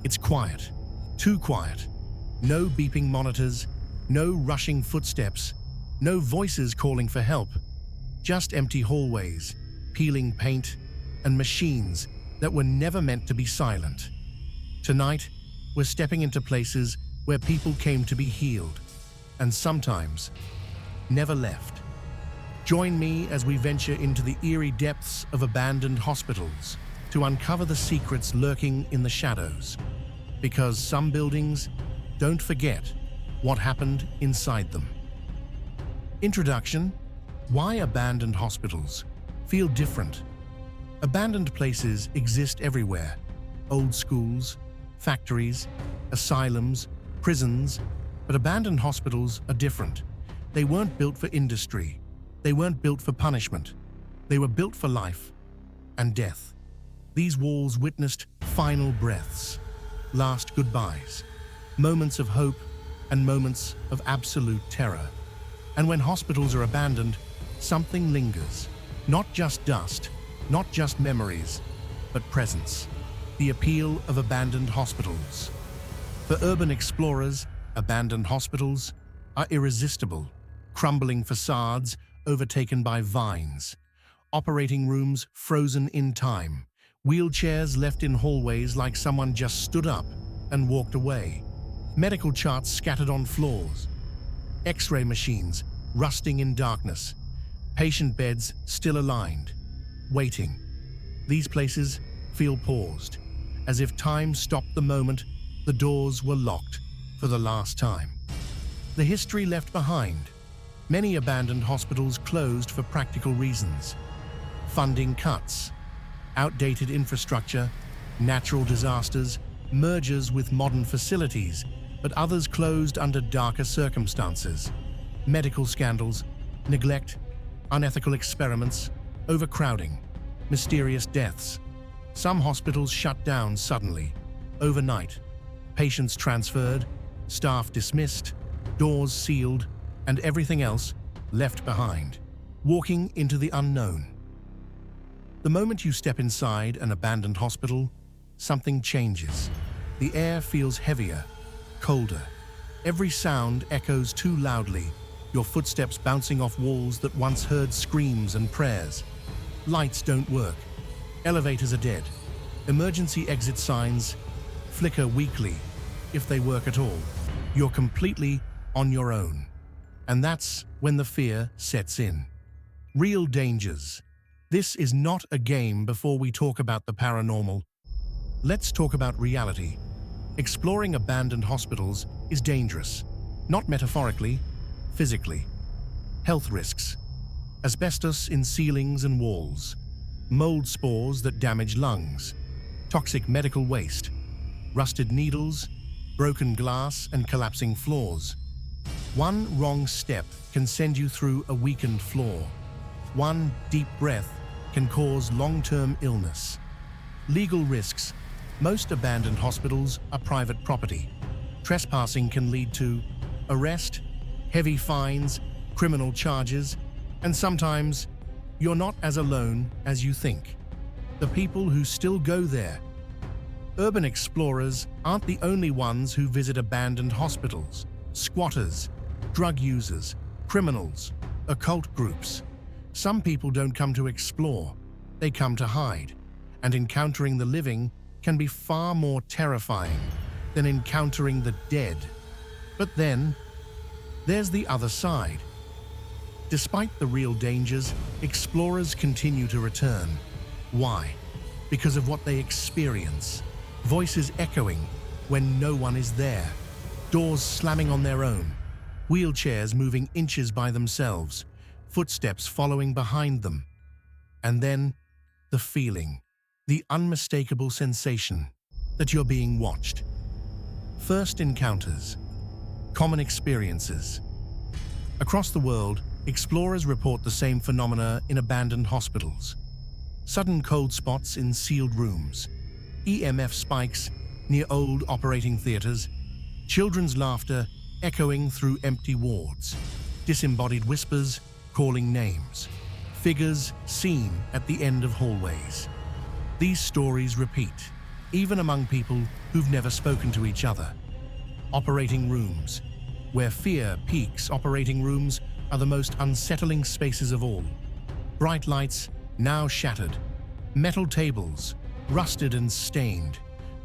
It's quiet, too quiet. No beeping monitors, no rushing footsteps, no voices calling for help. Just empty hallways, peeling paint, and machines that were never meant to be silent. Tonight, we're stepping into places where people came to be healed, and sometimes never left. Join me as we venture into the eerie depths of abandoned hospitals to uncover the secrets lurking in the shadows. Because some buildings don't forget what happened inside them. Introduction: why abandoned hospitals feel different. Abandoned places exist everywhere. Old schools, factories, asylums, prisons, but abandoned hospitals are different. They weren't built for industry. They weren't built for punishment. They were built for life and death. These walls witnessed final breaths, last goodbyes, moments of hope and moments of absolute terror. And when hospitals are abandoned, something lingers. Not just dust, not just memories, but presence. The appeal of abandoned hospitals. For urban explorers, abandoned hospitals are irresistible. Crumbling facades overtaken by vines. Operating rooms frozen in time. Wheelchairs left in hallways like someone just stood up and walked away. Medical charts scattered on floors. X-ray machines rusting in darkness. Patient beds still aligned, waiting. These places feel paused, as if time stopped the moment the doors were locked for the last time. The history left behind. Many abandoned hospitals closed for practical reasons. Funding cuts, outdated infrastructure, natural disasters, mergers with modern facilities, but others closed under darker circumstances. Medical scandals, neglect, unethical experiments, overcrowding, mysterious deaths. Some hospitals shut down suddenly, overnight. Patients transferred, staff dismissed, doors sealed, and everything else left behind. Walking into the unknown. The moment you step inside an abandoned hospital, something changes. The air feels heavier, colder. Every sound echoes too loudly, your footsteps bouncing off walls that once heard screams and prayers. Lights don't work. Elevators are dead. Emergency exit signs flicker weakly, if they work at all. You're completely on your own. And that's when the fear sets in. Real dangers. This is not a game before we talk about the paranormal. Let's talk about reality. Exploring abandoned hospitals is dangerous. Not metaphorically, physically. Health risks. Asbestos in ceilings and walls. Mold spores that damage lungs. Toxic medical waste. Rusted needles, broken glass, and collapsing floors. One wrong step can send you through a weakened floor. One deep breath can cause long-term illness. Legal risks. Most abandoned hospitals are private property. Trespassing can lead to arrest, heavy fines, criminal charges, and sometimes you're not as alone as you think. The people who still go there. Urban explorers aren't the only ones who visit abandoned hospitals. Squatters, drug users, criminals, occult groups. Some people don't come to explore, they come to hide. And encountering the living can be far more terrifying than encountering the dead. But then, there's the other side. Despite the real dangers, explorers continue to return. Why? Because of what they experience. Voices echoing when no one is there. Doors slamming on their own. Wheelchairs moving inches by themselves. Footsteps following behind them. And then, the feeling. The unmistakable sensation that you're being watched. First encounters. Common experiences. Across the world, explorers report the same phenomena in abandoned hospitals. Sudden cold spots in sealed rooms. EMF spikes near old operating theaters. Children's laughter echoing through empty wards. Disembodied whispers calling names. Figures seen at the end of hallways. These stories repeat. even among people who've never spoken to each other. Operating rooms. Where fear peaks, operating rooms are the most unsettling spaces of all. Bright lights, now shattered. Metal tables, rusted and stained.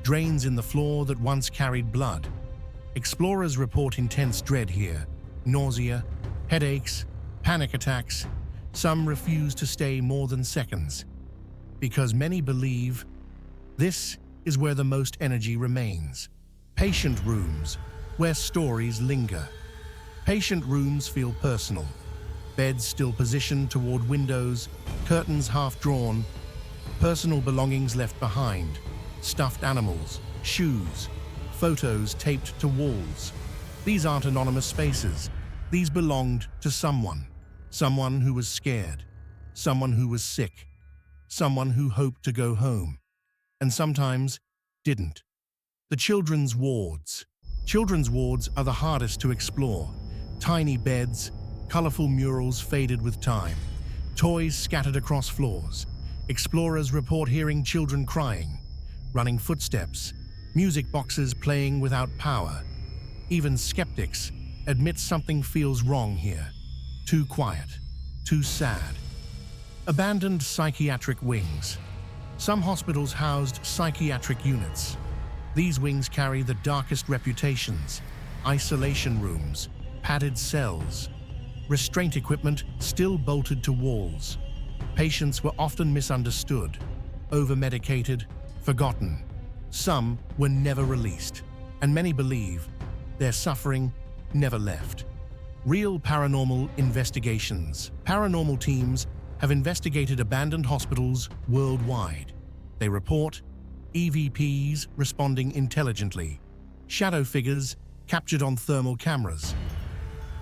Drains in the floor that once carried blood. Explorers report intense dread here. Nausea, headaches, panic attacks. Some refuse to stay more than seconds, because many believe this is where the most energy remains. Patient rooms, where stories linger. Patient rooms feel personal. Beds still positioned toward windows, curtains half drawn, personal belongings left behind, stuffed animals, shoes, photos taped to walls. These aren't anonymous spaces. These belonged to someone. Someone who was scared. Someone who was sick. Someone who hoped to go home. And sometimes didn't. The children's wards. Children's wards are the hardest to explore. Tiny beds, colorful murals faded with time, toys scattered across floors. Explorers report hearing children crying, running footsteps, music boxes playing without power. Even skeptics admit something feels wrong here. Too quiet, too sad. Abandoned psychiatric wings. Some hospitals housed psychiatric units. These wings carry the darkest reputations. Isolation rooms, padded cells, restraint equipment still bolted to walls. Patients were often misunderstood, over-medicated, forgotten. Some were never released, and many believe their suffering never left. Real paranormal investigations. Paranormal teams have investigated abandoned hospitals worldwide. They report EVPs responding intelligently, shadow figures captured on thermal cameras,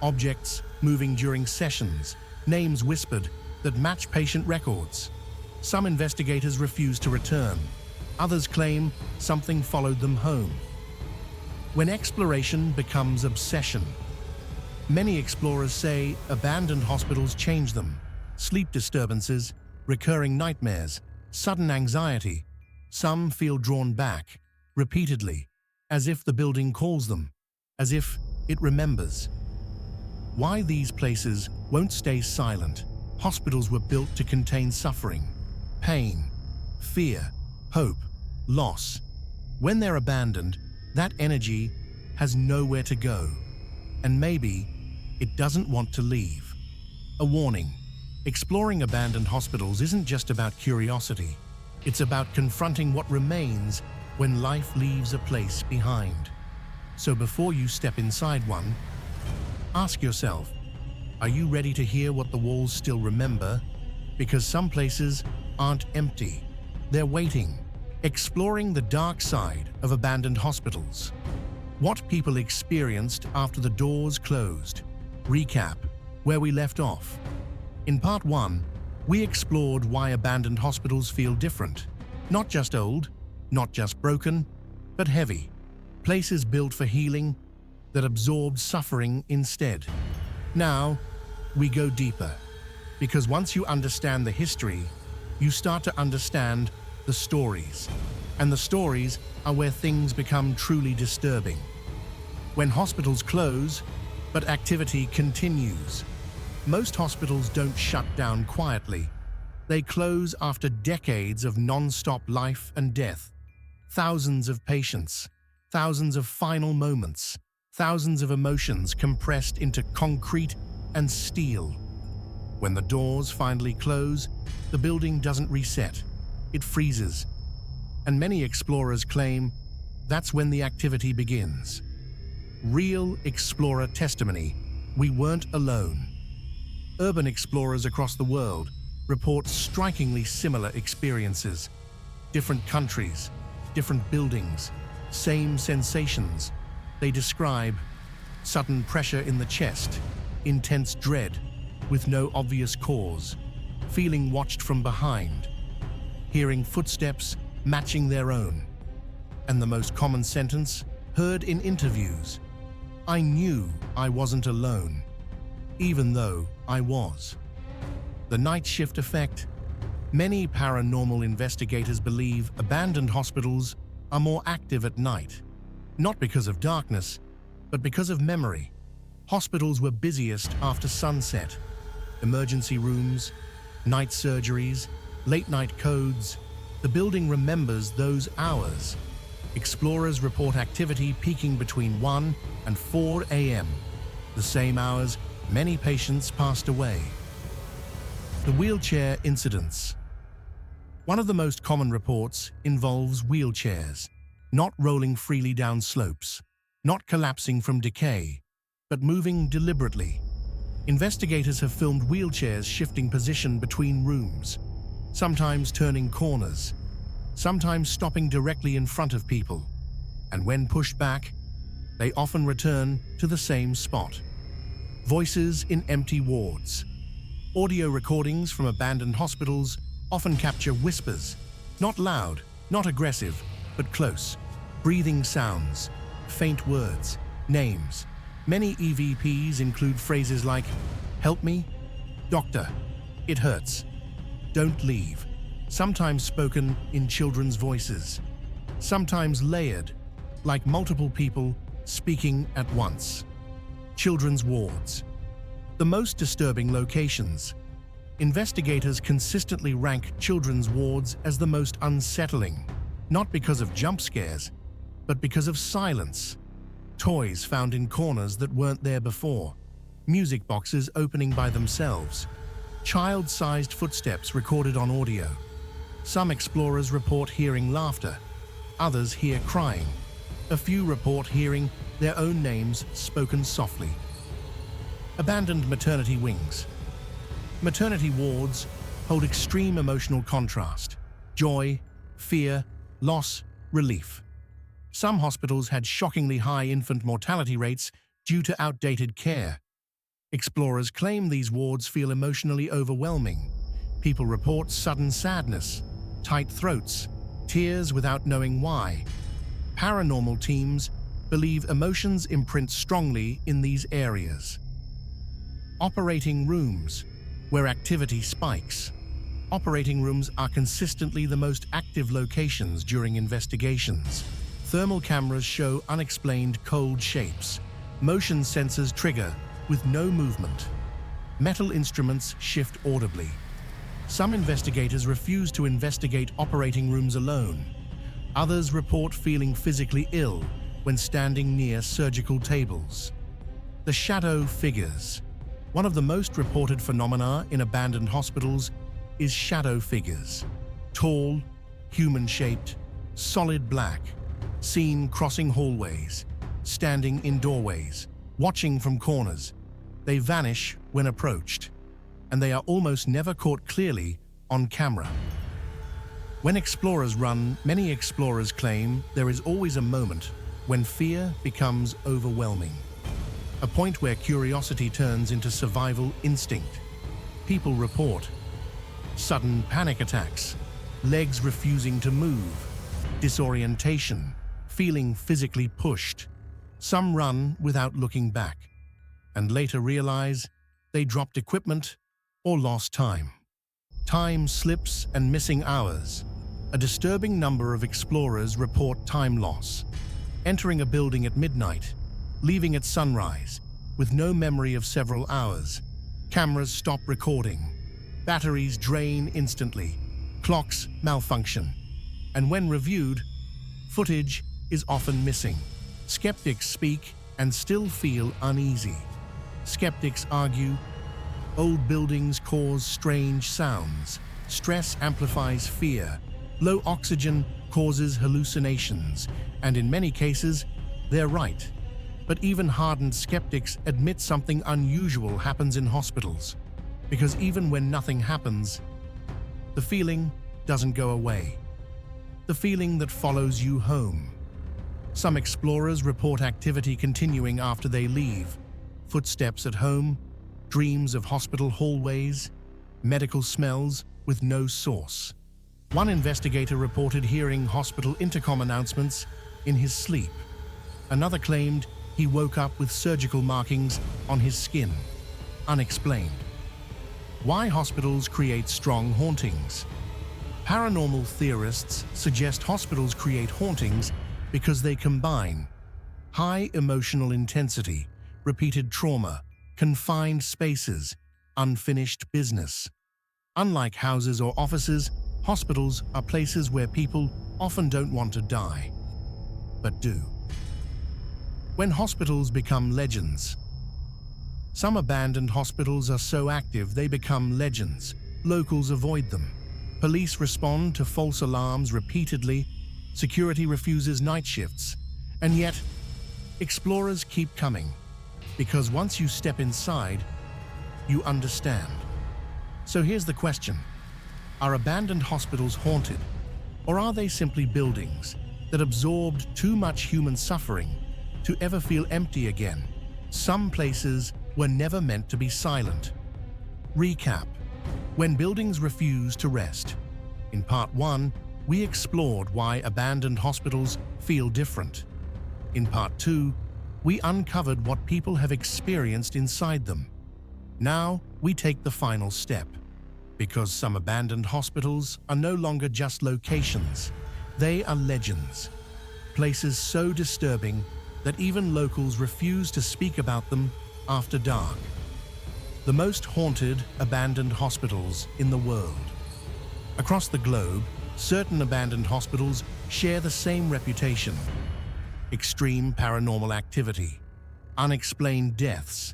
objects moving during sessions, names whispered that match patient records. Some investigators refuse to return. Others claim something followed them home. When exploration becomes obsession, many explorers say abandoned hospitals change them. Sleep disturbances, recurring nightmares, sudden anxiety. Some feel drawn back, repeatedly, as if the building calls them, as if it remembers. Why these places won't stay silent? Hospitals were built to contain suffering, pain, fear, hope, loss. When they're abandoned, that energy has nowhere to go, and maybe it doesn't want to leave. A warning: exploring abandoned hospitals isn't just about curiosity. It's about confronting what remains when life leaves a place behind. So before you step inside one, ask yourself, are you ready to hear what the walls still remember? Because some places aren't empty. They're waiting. Exploring the dark side of abandoned hospitals. What people experienced after the doors closed. Recap where we left off. In part 1, we explored why abandoned hospitals feel different. Not just old, not just broken, but heavy. Places built for healing that absorbed suffering instead. Now, we go deeper, because once you understand the history, you start to understand the stories. And the stories are where things become truly disturbing. When hospitals close, but activity continues. Most hospitals don't shut down quietly. They close after decades of non-stop life and death. Thousands of patients, thousands of final moments, thousands of emotions compressed into concrete and steel. When the doors finally close, the building doesn't reset. It freezes. And many explorers claim that's when the activity begins. Real explorer testimony: we weren't alone. Urban explorers across the world report strikingly similar experiences. Different countries, different buildings, same sensations. They describe sudden pressure in the chest, intense dread with no obvious cause, feeling watched from behind, hearing footsteps matching their own. And the most common sentence heard in interviews: I knew I wasn't alone, even though I was. The night shift effect. Many paranormal investigators believe abandoned hospitals are more active at night, not because of darkness, but because of memory. Hospitals were busiest after sunset. Emergency rooms, night surgeries, late-night codes. The building remembers those hours. Explorers report activity peaking between 1 and 4 a.m., the same hours many patients passed away. The wheelchair incidents. One of the most common reports involves wheelchairs, not rolling freely down slopes, not collapsing from decay, but moving deliberately. Investigators have filmed wheelchairs shifting position between rooms, sometimes turning corners, sometimes stopping directly in front of people, and when pushed back, they often return to the same spot. Voices in empty wards. Audio recordings from abandoned hospitals often capture whispers, not loud, not aggressive, but close. Breathing sounds, faint words, names. Many EVPs include phrases like, "Help me," "Doctor," "It hurts," "Don't leave," sometimes spoken in children's voices, sometimes layered, like multiple people speaking at once. Children's wards. The most disturbing locations. Investigators consistently rank children's wards as the most unsettling, not because of jump scares, but because of silence. Toys found in corners that weren't there before, music boxes opening by themselves, child-sized footsteps recorded on audio. Some explorers report hearing laughter, others hear crying. A few report hearing their own names spoken softly. Abandoned maternity wings. Maternity wards hold extreme emotional contrast: joy, fear, loss, relief. Some hospitals had shockingly high infant mortality rates due to outdated care. Explorers claim these wards feel emotionally overwhelming. People report sudden sadness, tight throats, tears without knowing why. Paranormal teams believe emotions imprint strongly in these areas. Operating rooms, where activity spikes. Operating rooms are consistently the most active locations during investigations. Thermal cameras show unexplained cold shapes. Motion sensors trigger with no movement. Metal instruments shift audibly. Some investigators refuse to investigate operating rooms alone. Others report feeling physically ill when standing near surgical tables. The shadow figures. One of the most reported phenomena in abandoned hospitals is shadow figures. Tall, human-shaped, solid black, seen crossing hallways, standing in doorways, watching from corners. They vanish when approached, and they are almost never caught clearly on camera. When explorers run, many explorers claim there is always a moment when fear becomes overwhelming. A point where curiosity turns into survival instinct. People report sudden panic attacks, legs refusing to move, disorientation, feeling physically pushed. Some run without looking back, and later realize they dropped equipment or lost time. Time slips and missing hours. A disturbing number of explorers report time loss. Entering a building at midnight, leaving at sunrise, with no memory of several hours. Cameras stop recording. Batteries drain instantly. Clocks malfunction. And when reviewed, footage is often missing. Skeptics speak and still feel uneasy. Skeptics argue, old buildings cause strange sounds. Stress amplifies fear. Low oxygen causes hallucinations. And in many cases, they're right. But even hardened skeptics admit something unusual happens in hospitals. Because even when nothing happens, the feeling doesn't go away. The feeling that follows you home. Some explorers report activity continuing after they leave. Footsteps at home, dreams of hospital hallways, medical smells with no source. One investigator reported hearing hospital intercom announcements in his sleep. Another claimed he woke up with surgical markings on his skin, unexplained. Why hospitals create strong hauntings? Paranormal theorists suggest hospitals create hauntings because they combine high emotional intensity, repeated trauma, confined spaces, unfinished business. Unlike houses or offices, hospitals are places where people often don't want to die, but do. When hospitals become legends. Some abandoned hospitals are so active they become legends. Locals avoid them. Police respond to false alarms repeatedly. Security refuses night shifts. And yet, explorers keep coming. Because once you step inside, you understand. So here's the question. Are abandoned hospitals haunted? Or are they simply buildings that absorbed too much human suffering to ever feel empty again? Some places were never meant to be silent. Recap. When buildings refuse to rest. In Part 1, we explored why abandoned hospitals feel different. In Part 2, we uncovered what people have experienced inside them. Now, we take the final step. Because some abandoned hospitals are no longer just locations. They are legends. Places so disturbing that even locals refuse to speak about them after dark. The most haunted abandoned hospitals in the world. Across the globe, certain abandoned hospitals share the same reputation. Extreme paranormal activity, unexplained deaths,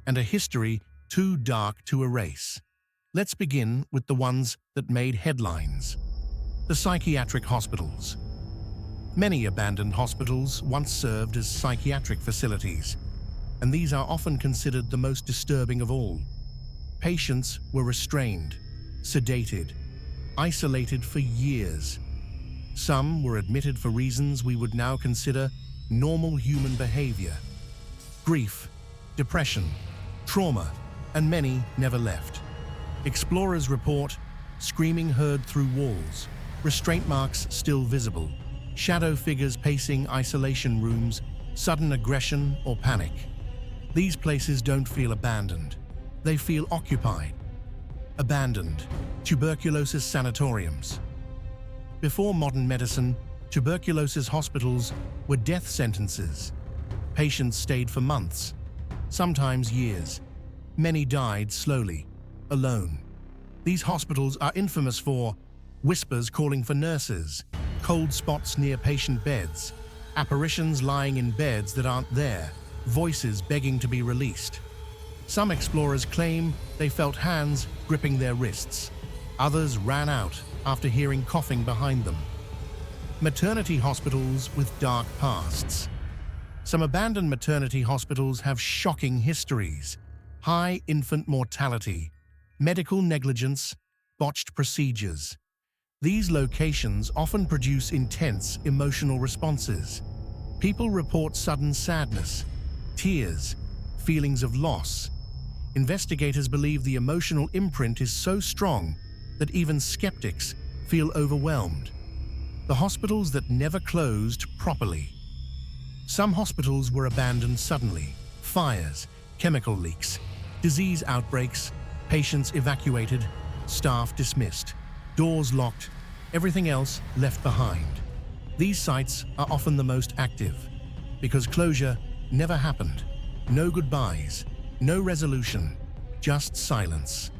and a history too dark to erase. Let's begin with the ones that made headlines. The psychiatric hospitals. Many abandoned hospitals once served as psychiatric facilities, and these are often considered the most disturbing of all. Patients were restrained, sedated, isolated for years. Some were admitted for reasons we would now consider normal human behavior. Grief, depression, trauma, and many never left. Explorers report screaming heard through walls, restraint marks still visible, shadow figures pacing isolation rooms, sudden aggression or panic. These places don't feel abandoned. They feel occupied. Abandoned. Tuberculosis sanatoriums. Before modern medicine, tuberculosis hospitals were death sentences. Patients stayed for months, sometimes years. Many died slowly, alone. These hospitals are infamous for whispers calling for nurses, cold spots near patient beds, apparitions lying in beds that aren't there, voices begging to be released. Some explorers claim they felt hands gripping their wrists. Others ran out after hearing coughing behind them. Maternity hospitals with dark pasts. Some abandoned maternity hospitals have shocking histories. High infant mortality, medical negligence, botched procedures. These locations often produce intense emotional responses. People report sudden sadness, tears, feelings of loss. Investigators believe the emotional imprint is so strong that even skeptics feel overwhelmed. The hospitals that never closed properly. Some hospitals were abandoned suddenly. Fires, chemical leaks, disease outbreaks, patients evacuated, staff dismissed, doors locked, everything else left behind. These sites are often the most active because closure never happened. No goodbyes, no resolution, just silence.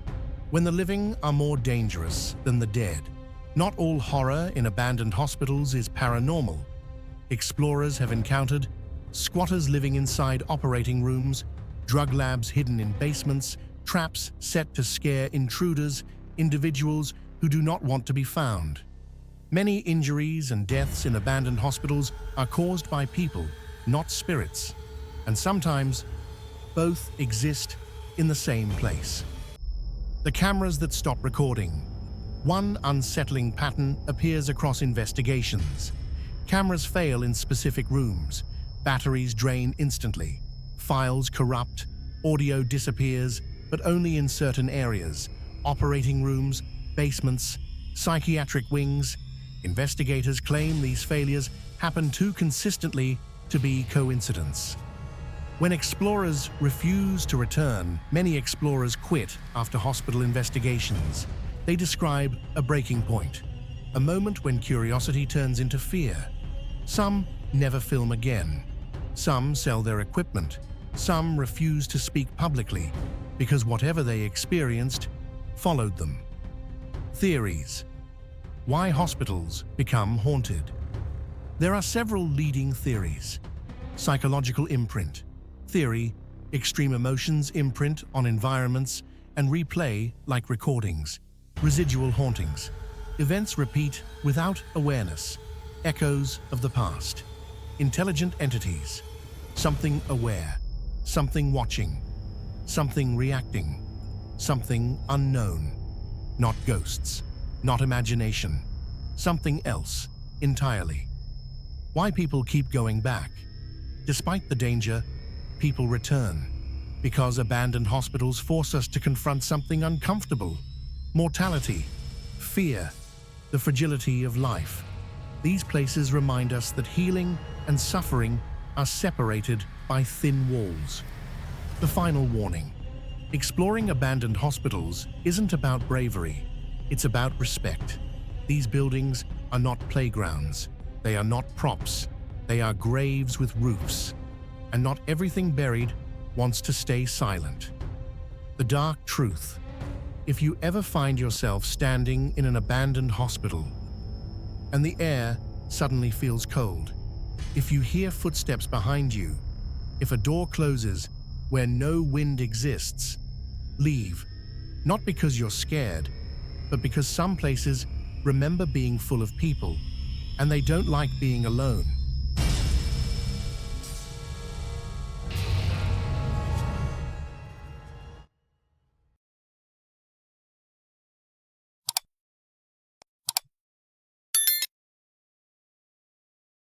When the living are more dangerous than the dead. Not all horror in abandoned hospitals is paranormal. Explorers have encountered squatters living inside operating rooms, drug labs hidden in basements, traps set to scare intruders, individuals who do not want to be found. Many injuries and deaths in abandoned hospitals are caused by people, not spirits, and sometimes both exist in the same place. The cameras that stop recording. One unsettling pattern appears across investigations. Cameras fail in specific rooms, batteries drain instantly, files corrupt, audio disappears, but only in certain areas, operating rooms, basements, psychiatric wings. Investigators claim these failures happen too consistently to be coincidence. When explorers refuse to return, many explorers quit after hospital investigations. They describe a breaking point, a moment when curiosity turns into fear. Some never film again. Some sell their equipment. Some refuse to speak publicly because whatever they experienced followed them. Theories. Why hospitals become haunted. There are several leading theories. Psychological imprint. Theory, extreme emotions imprint on environments and replay like recordings. Residual hauntings. Events repeat without awareness. Echoes of the past. Intelligent entities. Something aware. Something watching. Something reacting. Something unknown. Not ghosts. Not imagination. Something else entirely. Why people keep going back. Despite the danger, people return. Because abandoned hospitals force us to confront something uncomfortable. Mortality, fear, the fragility of life. These places remind us that healing and suffering are separated by thin walls. The final warning. Exploring abandoned hospitals isn't about bravery, it's about respect. These buildings are not playgrounds. They are not props. They are graves with roofs. And not everything buried wants to stay silent. The dark truth. If you ever find yourself standing in an abandoned hospital and the air suddenly feels cold, if you hear footsteps behind you, if a door closes where no wind exists, leave. Not because you're scared, but because some places remember being full of people and they don't like being alone.